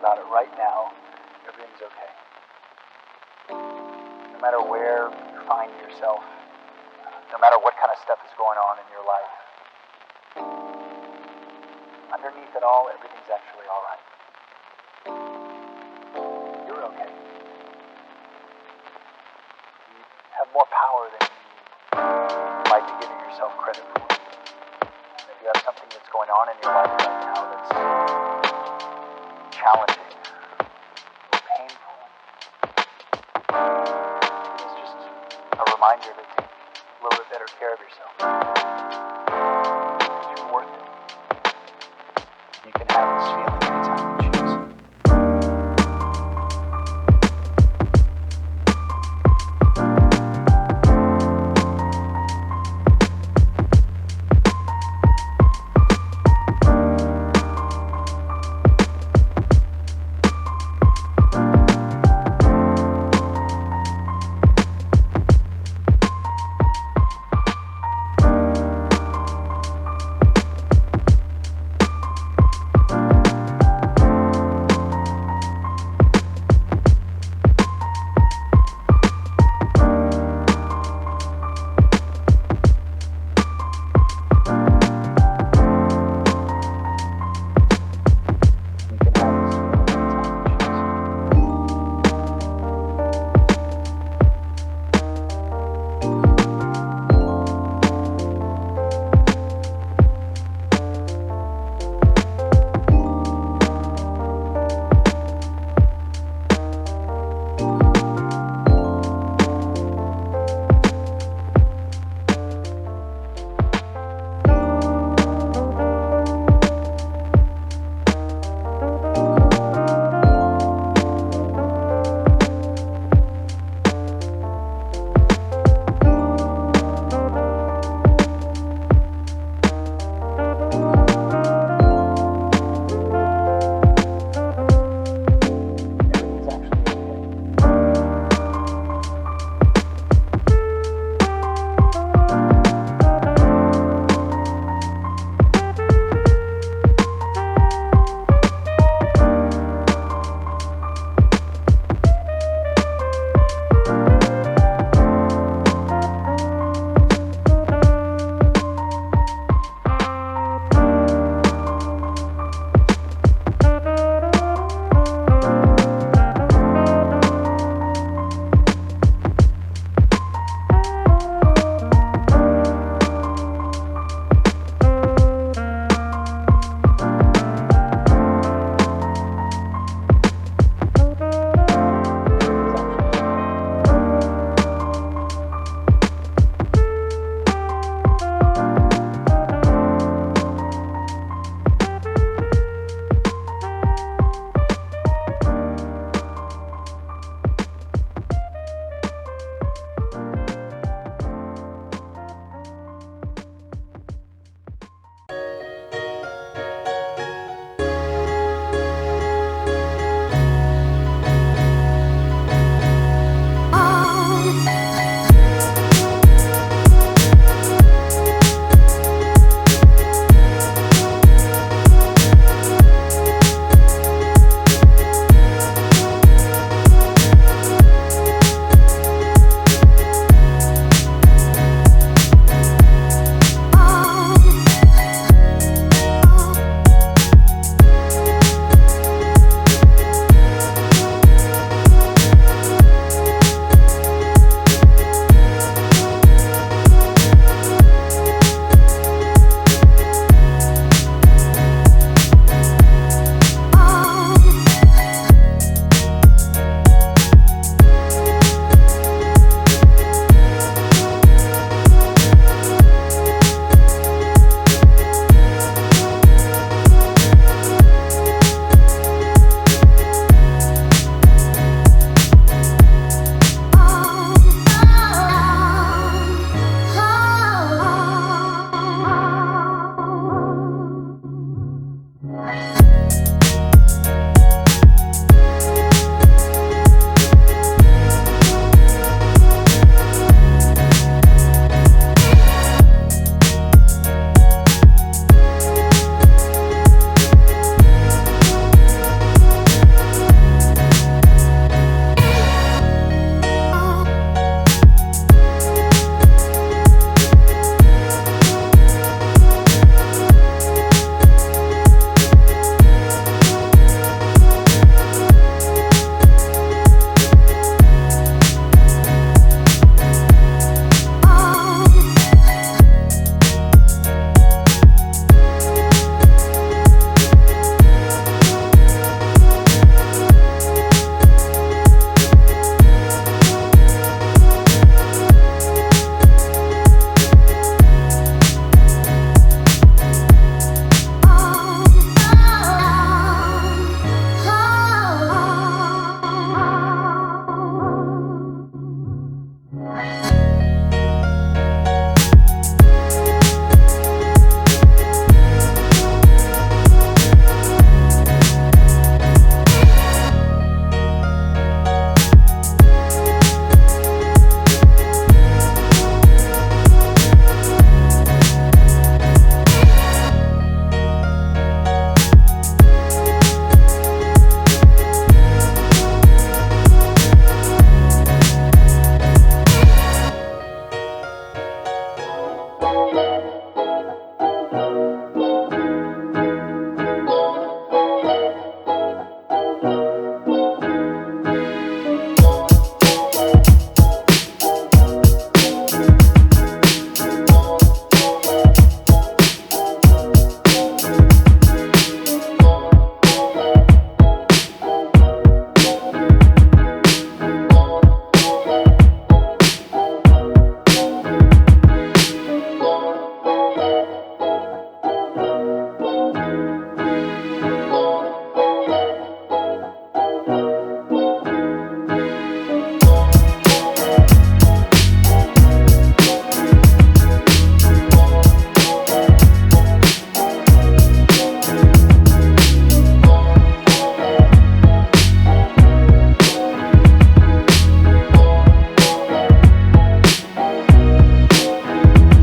about it right now, everything's okay. No matter where you find yourself, no matter what kind of stuff is going on in your life, underneath it all, everything's actually all right. You're okay. You have more power than you might be giving yourself credit for. And if you have something that's going on in your life right now that's challenging or painful, it's just a reminder to take a little bit better care of yourself. Because you're worth it. You can have this feeling